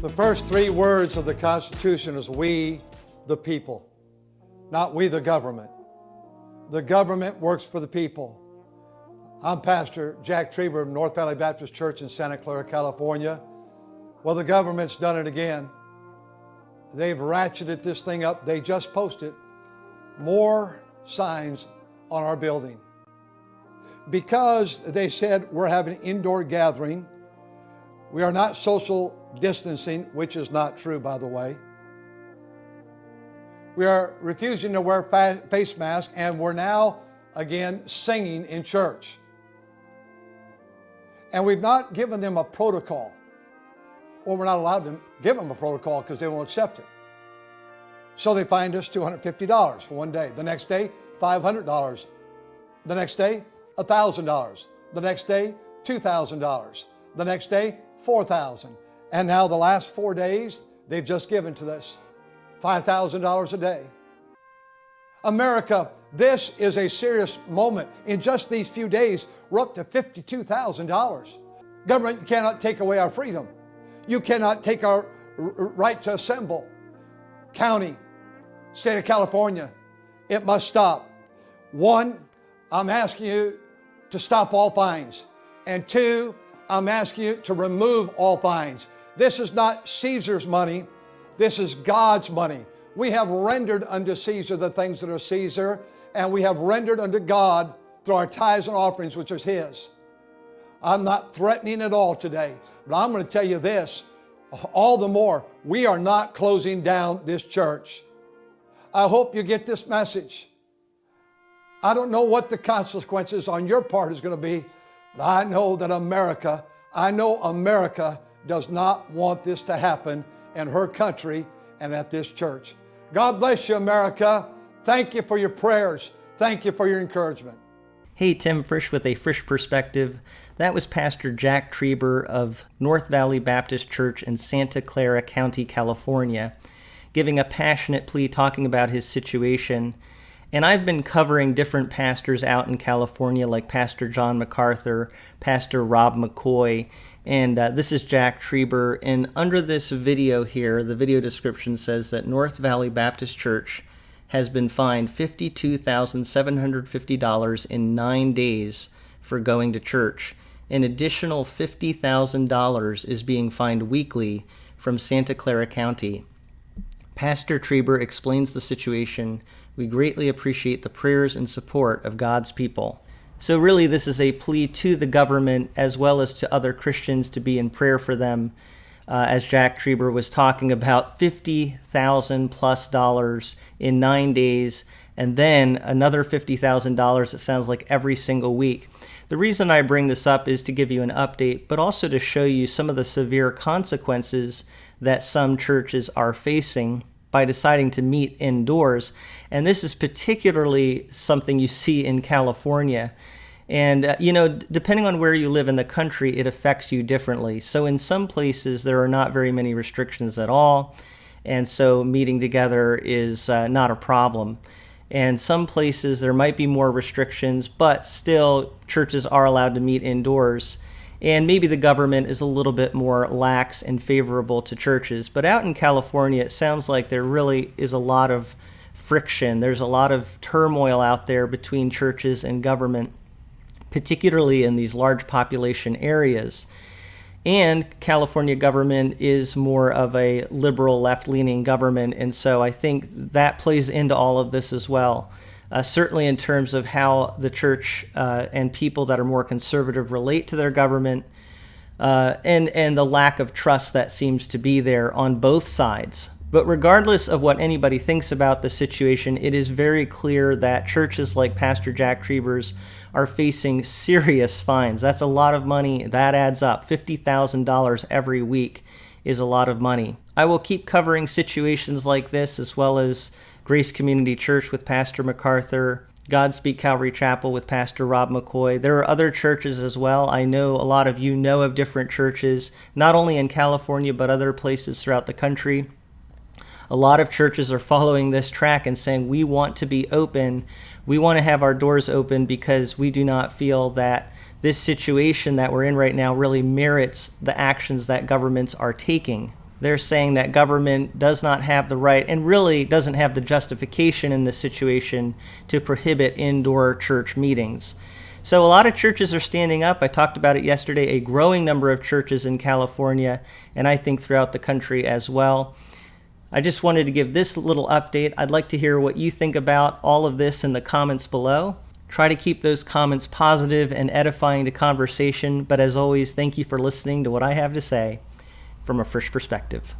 The first three words of the Constitution is "we, the people," not "we, the government." The government works for the people. I'm Pastor Jack Trieber of North Valley Baptist Church in Santa Clara, California. Well, the government's done it again. They've ratcheted this thing up. They just posted more signs on our building. Because they said we're having an indoor gathering, we are not social distancing, which is not true, by the way. We are refusing to wear face masks, and we're now, again, singing in church. And we've not given them a protocol. Or we're not allowed to give them a protocol because they won't accept it. So they fined us $250 for one day. The next day, $500. The next day, $1,000. The next day, $2,000. The next day, $4,000. And now the last 4 days, they've just given to us $5,000 a day. America, this is a serious moment. In just these few days, we're up to $52,000. Government cannot take away our freedom. You cannot take our right to assemble. County, state of California, it must stop. One, I'm asking you to stop all fines. And two, I'm asking you to remove all fines. This is not Caesar's money. This is God's money. We have rendered unto Caesar the things that are Caesar, and we have rendered unto God through our tithes and offerings, which is His. I'm not threatening at all today, but I'm going to tell you this, all the more, we are not closing down this church. I hope you get this message. I don't know what the consequences on your part is going to be, but I know America does not want this to happen in her country and at this church. God bless you, America. Thank you for your prayers. Thank you for your encouragement. Hey, Tim Frisch with A Frisch Perspective. That was Pastor Jack Trieber of North Valley Baptist Church in Santa Clara County, California, giving a passionate plea talking about his situation. And I've been covering different pastors out in California, like Pastor John MacArthur, Pastor Rob McCoy, and this is Jack Trieber. And under this video here, the video description says that North Valley Baptist Church has been fined $52,750 in 9 days for going to church. An additional $50,000 is being fined weekly from Santa Clara County. Pastor Trieber explains the situation. We greatly appreciate the prayers and support of God's people. So really, this is a plea to the government as well as to other Christians to be in prayer for them. As Jack Trieber was talking about, $50,000 plus in 9 days, and then another $50,000, it sounds like, every single week. The reason I bring this up is to give you an update, but also to show you some of the severe consequences that some churches are facing by deciding to meet indoors. And this is particularly something you see in California. And, depending on where you live in the country, it affects you differently. So in some places, there are not very many restrictions at all. And so meeting together is not a problem. And some places, there might be more restrictions, but still churches are allowed to meet indoors. And maybe the government is a little bit more lax and favorable to churches. But out in California, it sounds like there really is a lot of friction. There's a lot of turmoil out there between churches and government, particularly in these large population areas. And California government is more of a liberal, left-leaning government, and so I think that plays into all of this as well. Certainly in terms of how the church and people that are more conservative relate to their government, and the lack of trust that seems to be there on both sides. But regardless of what anybody thinks about the situation, it is very clear that churches like Pastor Jack Trieber's are facing serious fines. That's a lot of money. That adds up. $50,000 every week is a lot of money. I will keep covering situations like this, as well as Grace Community Church with Pastor MacArthur, Godspeak Calvary Chapel with Pastor Rob McCoy. There are other churches as well. I know a lot of you know of different churches, not only in California, but other places throughout the country. A lot of churches are following this track and saying, we want to be open. We want to have our doors open because we do not feel that this situation that we're in right now really merits the actions that governments are taking. They're saying that government does not have the right and really doesn't have the justification in this situation to prohibit indoor church meetings. So a lot of churches are standing up. I talked about it yesterday, a growing number of churches in California, and I think throughout the country as well. I just wanted to give this little update. I'd like to hear what you think about all of this in the comments below. Try to keep those comments positive and edifying to conversation, but as always, thank you for listening to what I have to say from A Frisch Perspective.